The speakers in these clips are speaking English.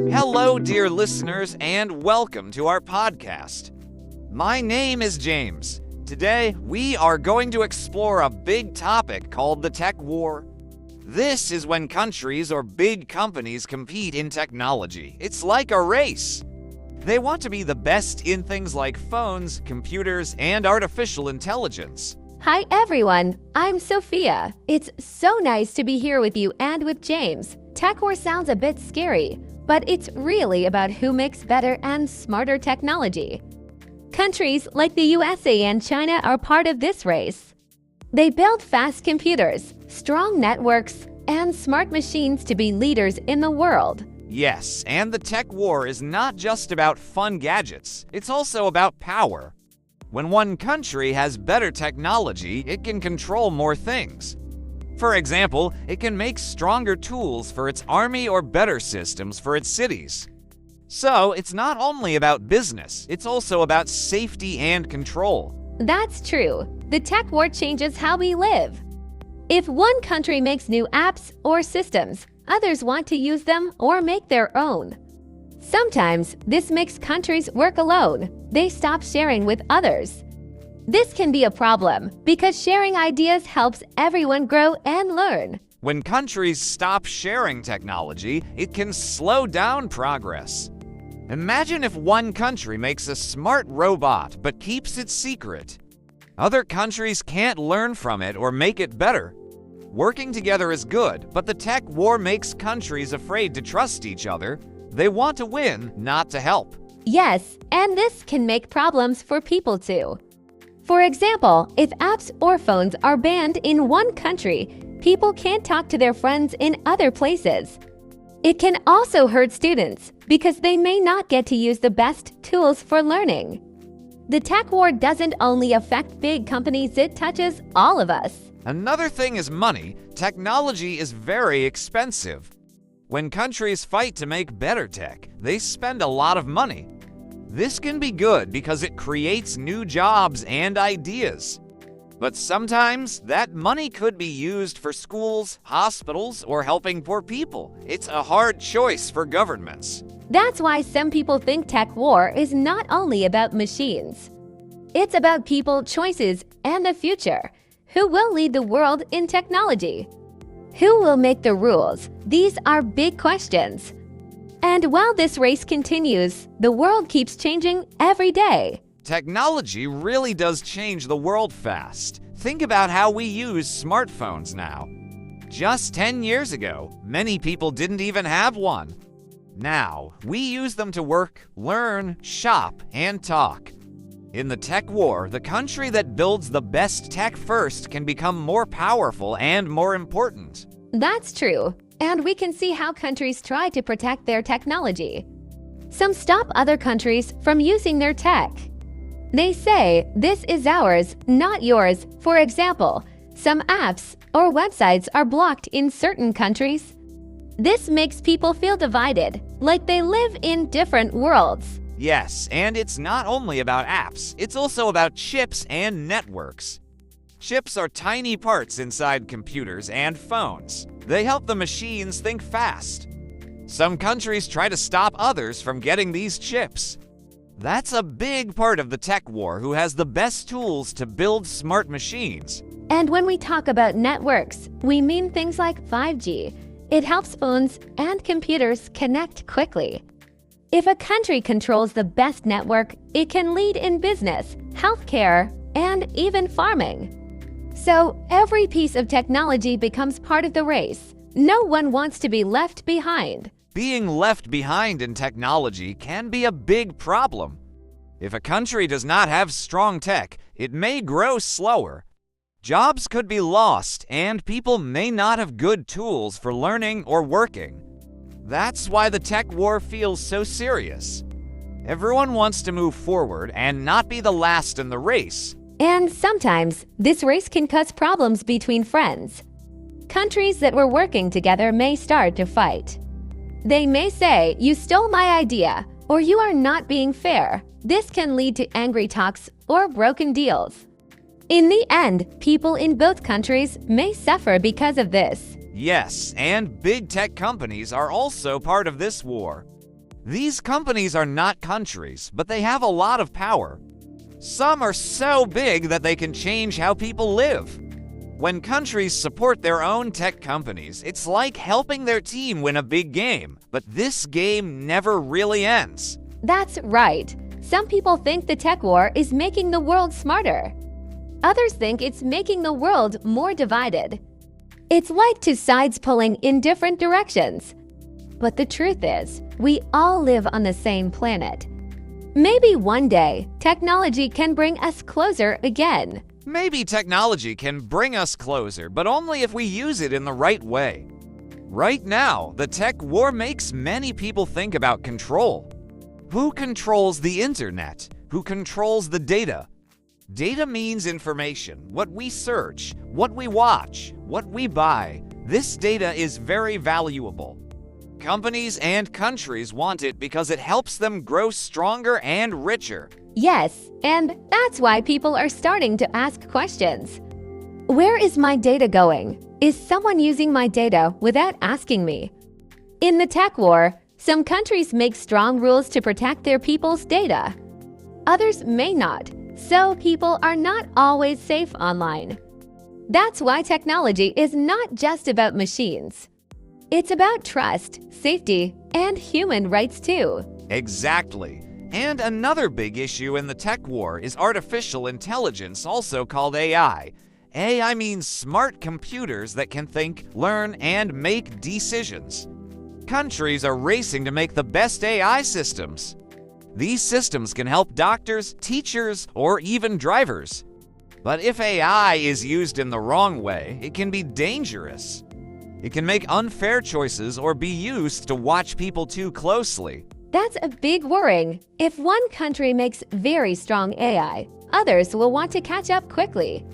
Hello, dear listeners, and welcome to our podcast. My name is James. Today, we are going to explore a big topic called the tech war. This is when countries or big companies compete in technology. It's like a race. They want to be the best in things like phones, computers, and artificial intelligence. Hi everyone, I'm Sophia. It's so nice to be here with you and with James. Tech war sounds a bit scary, but it's really about who makes better and smarter technology. Countries like the USA and China are part of this race. They build fast computers, strong networks, and smart machines to be leaders in the world. Yes, and the tech war is not just about fun gadgets, it's also about power. When one country has better technology, it can control more things. For example, it can make stronger tools for its army or better systems for its cities. So, it's not only about business, it's also about safety and control. That's true. The tech war changes how we live. If one country makes new apps or systems, others want to use them or make their own. Sometimes, this makes countries work alone. They stop sharing with others. This can be a problem because sharing ideas helps everyone grow and learn. When countries stop sharing technology, it can slow down progress. Imagine if one country makes a smart robot but keeps it secret. Other countries can't learn from it or make it better. Working together is good, but the tech war makes countries afraid to trust each other. They want to win, not to help. Yes, and this can make problems for people too. For example, if apps or phones are banned in one country, people can't talk to their friends in other places. It can also hurt students because they may not get to use the best tools for learning. The tech war doesn't only affect big companies, it touches all of us. Another thing is money. Technology is very expensive. When countries fight to make better tech, they spend a lot of money. This can be good because it creates new jobs and ideas. But sometimes, that money could be used for schools, hospitals, or helping poor people. It's a hard choice for governments. That's why some people think tech war is not only about machines. It's about people, choices, and the future. Who will lead the world in technology? Who will make the rules? These are big questions. And while this race continues, the world keeps changing every day. Technology really does change the world fast. Think about how we use smartphones now. Just 10 years ago, many people didn't even have one. Now, we use them to work, learn, shop, and talk. In the tech war, the country that builds the best tech first can become more powerful and more important. That's true, and we can see how countries try to protect their technology. Some stop other countries from using their tech. They say, this is ours, not yours. For example, some apps or websites are blocked in certain countries. This makes people feel divided, like they live in different worlds. Yes, and it's not only about apps, it's also about chips and networks. Chips are tiny parts inside computers and phones. They help the machines think fast. Some countries try to stop others from getting these chips. That's a big part of the tech war. Who has the best tools to build smart machines? And when we talk about networks, we mean things like 5G. It helps phones and computers connect quickly. If a country controls the best network, it can lead in business, healthcare, and even farming. So every piece of technology becomes part of the race. No one wants to be left behind. Being left behind in technology can be a big problem. If a country does not have strong tech, it may grow slower. Jobs could be lost, and people may not have good tools for learning or working. That's why the tech war feels so serious. Everyone wants to move forward and not be the last in the race. And sometimes, this race can cause problems between friends. Countries that were working together may start to fight. They may say, "You stole my idea," or "You are not being fair." This can lead to angry talks or broken deals. In the end, people in both countries may suffer because of this. Yes, and big tech companies are also part of this war. These companies are not countries, but they have a lot of power. Some are so big that they can change how people live. When countries support their own tech companies, it's like helping their team win a big game, but this game never really ends. That's right. Some people think the tech war is making the world smarter. Others think it's making the world more divided. It's like two sides pulling in different directions. But the truth is, we all live on the same planet. Maybe one day, technology can bring us closer again. Maybe technology can bring us closer, but only if we use it in the right way. Right now, the tech war makes many people think about control. Who controls the internet? Who controls the data? Data means information, what we search, what we watch, what we buy. This data is very valuable. Companies and countries want it because it helps them grow stronger and richer. Yes, and that's why people are starting to ask questions. Where is my data going? Is someone using my data without asking me? In the tech war, some countries make strong rules to protect their people's data. Others may not, so people are not always safe online. That's why technology is not just about machines. It's about trust, safety, and human rights too. Exactly. And another big issue in the tech war is artificial intelligence, also called AI. AI means smart computers that can think, learn, and make decisions. Countries are racing to make the best AI systems. These systems can help doctors, teachers, or even drivers. But if AI is used in the wrong way, it can be dangerous. It can make unfair choices or be used to watch people too closely. That's a big worry. If one country makes very strong AI, others will want to catch up quickly.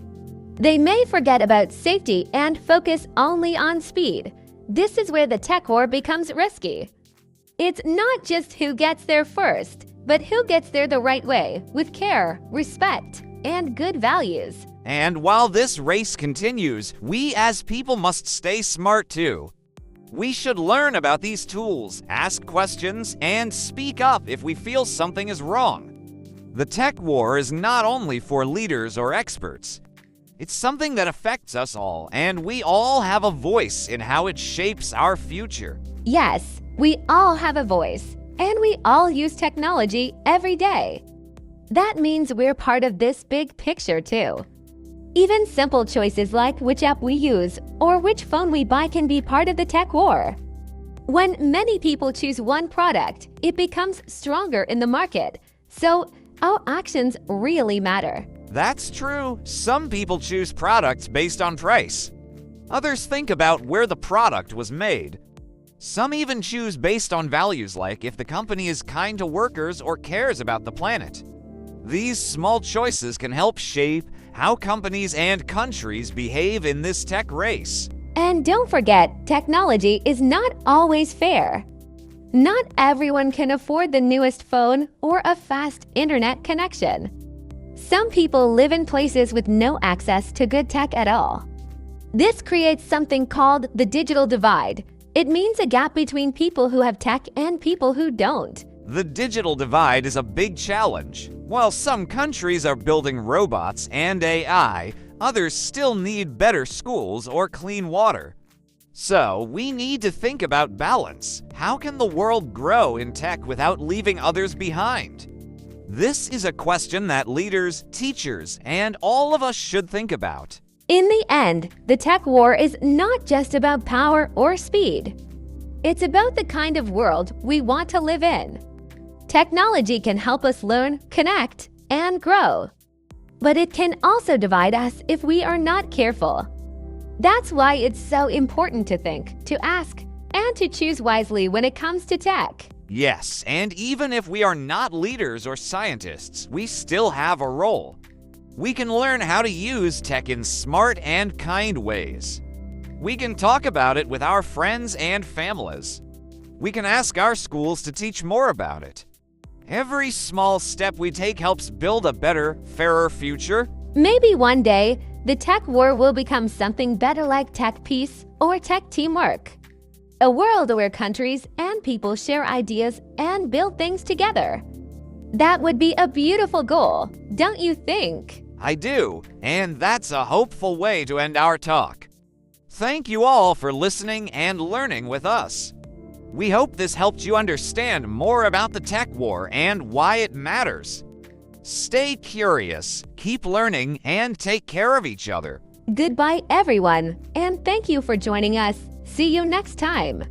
They may forget about safety and focus only on speed. This is where the tech war becomes risky. It's not just who gets there first, but who gets there the right way, with care, respect, and good values. And while this race continues, we as people must stay smart too. We should learn about these tools, ask questions, and speak up if we feel something is wrong. The tech war is not only for leaders or experts. It's something that affects us all, and we all have a voice in how it shapes our future. Yes, we all have a voice, and we all use technology every day. That means we're part of this big picture too. Even simple choices like which app we use or which phone we buy can be part of the tech war. When many people choose one product, it becomes stronger in the market. So our actions really matter. That's true. Some people choose products based on price. Others think about where the product was made. Some even choose based on values like if the company is kind to workers or cares about the planet. These small choices can help shape how companies and countries behave in this tech race. And don't forget, technology is not always fair. Not everyone can afford the newest phone or a fast internet connection. Some people live in places with no access to good tech at all. This creates something called the digital divide. It means a gap between people who have tech and people who don't. The digital divide is a big challenge. While some countries are building robots and AI, others still need better schools or clean water. So, we need to think about balance. How can the world grow in tech without leaving others behind? This is a question that leaders, teachers, and all of us should think about. In the end, the tech war is not just about power or speed. It's about the kind of world we want to live in. Technology can help us learn, connect, and grow. But it can also divide us if we are not careful. That's why it's so important to think, to ask, and to choose wisely when it comes to tech. Yes, and even if we are not leaders or scientists, we still have a role. We can learn how to use tech in smart and kind ways. We can talk about it with our friends and families. We can ask our schools to teach more about it. Every small step we take helps build a better, fairer future. Maybe one day, The tech war will become something better like tech peace or tech teamwork. A world where countries and people share ideas and build things together. That would be a beautiful goal, don't you think? I do, and that's a hopeful way to end our talk. Thank you all for listening and learning with us. We hope this helped you understand more about the tech war and why it matters. Stay curious, keep learning, and take care of each other. Goodbye, everyone, and thank you for joining us. See you next time.